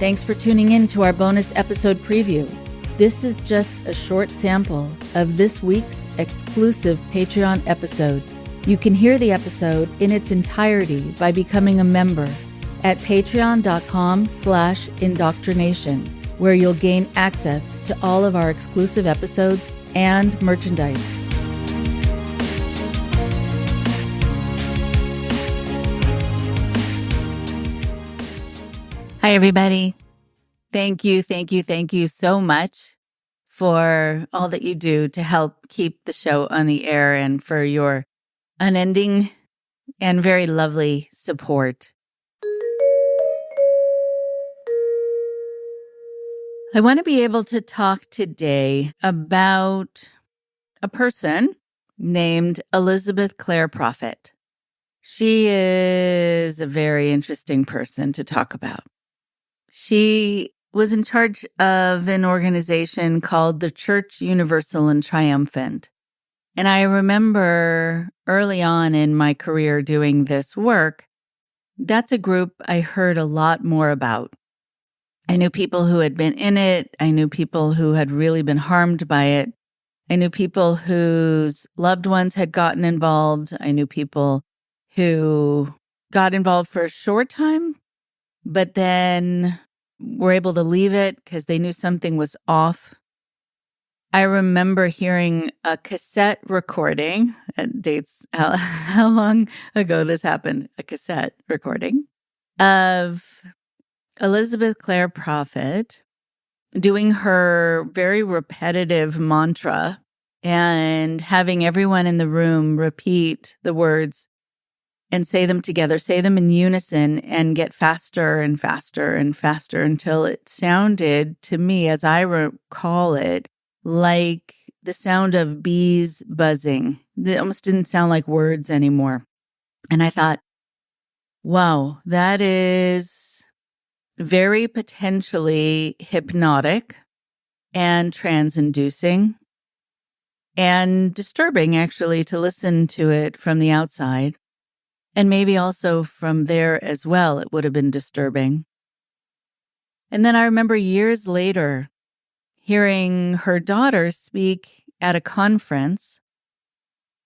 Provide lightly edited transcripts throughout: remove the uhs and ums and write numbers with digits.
Thanks for tuning in to our bonus episode preview. This is just a short sample of this week's exclusive Patreon episode. You can hear the episode in its entirety by becoming a member at patreon.com/IndoctriNation, where you'll gain access to all of our exclusive episodes and merchandise. Hi, everybody. Thank you so much for all that you do to help keep the show on the air and for your unending and very lovely support. I want to be able to talk today about a person named Elizabeth Clare Prophet. She is a very interesting person to talk about. She was in charge of an organization called the Church Universal and Triumphant. And I remember early on in my career doing this work, that's a group I heard a lot more about. I knew people who had been in it. I knew people who had really been harmed by it. I knew people whose loved ones had gotten involved. I knew people who got involved for a short time, but then were able to leave it because they knew something was off. I remember hearing a cassette recording, it dates how long ago this happened, a cassette recording of Elizabeth Clare Prophet doing her very repetitive mantra and having everyone in the room repeat the words and say them together, say them in unison, and get faster and faster and faster until it sounded to me, as I recall it, like the sound of bees buzzing. It almost didn't sound like words anymore. And I thought, wow, that is very potentially hypnotic and trance-inducing and disturbing, actually, to listen to it from the outside. And maybe also from there as well, it would have been disturbing. And then I remember years later hearing her daughter speak at a conference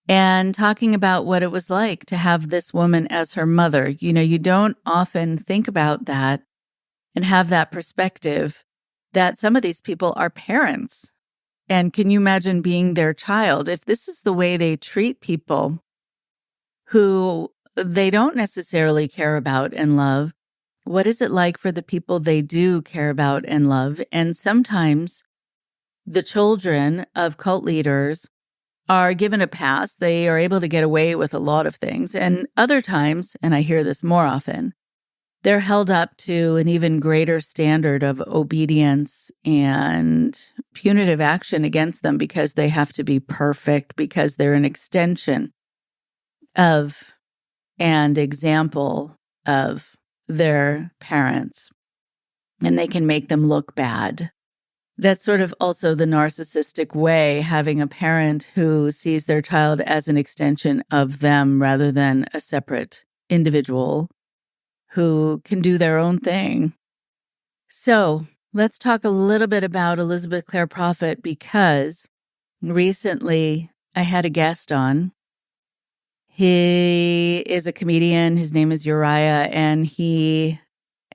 and talking about what it was like to have this woman as her mother. You know, you don't often think about that and have that perspective that some of these people are parents. And can you imagine being their child? If this is the way they treat people who they don't necessarily care about and love, what is it like for the people they do care about and love? And sometimes the children of cult leaders are given a pass. They are able to get away with a lot of things. And other times, and I hear this more often, they're held up to an even greater standard of obedience and punitive action against them because they have to be perfect, because they're an extension of and example of their parents, and they can make them look bad. That's sort of also the narcissistic way, having a parent who sees their child as an extension of them rather than a separate individual who can do their own thing. So let's talk a little bit about Elizabeth Clare Prophet, because recently I had a guest on. He is a comedian. His name is Uriah, and he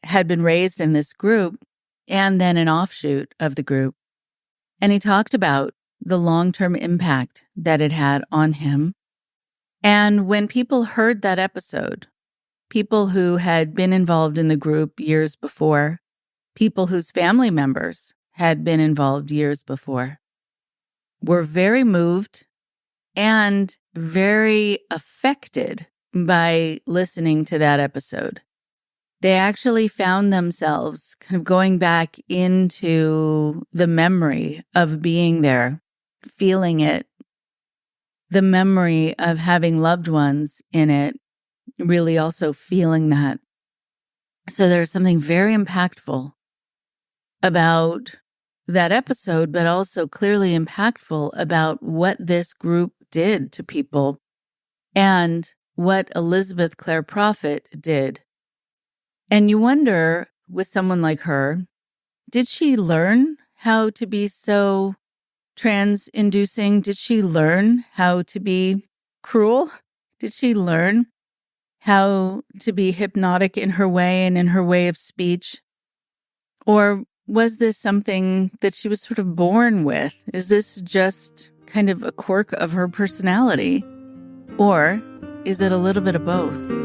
had been raised in this group and then an offshoot of the group. And he talked about the long-term impact that it had on him. And when people heard that episode, people who had been involved in the group years before, people whose family members had been involved years before, were very moved and very affected by listening to that episode. They actually found themselves kind of going back into the memory of being there, feeling it, the memory of having loved ones in it, really also feeling that. So there's something very impactful about that episode, but also clearly impactful about what this group did to people and what Elizabeth Clare Prophet did. And you wonder, with someone like her, did she learn how to be so trans-inducing? Did she learn how to be cruel? Did she learn how to be hypnotic in her way and in her way of speech? Or was this something that she was sort of born with? Is this just kind of a quirk of her personality? Or is it a little bit of both?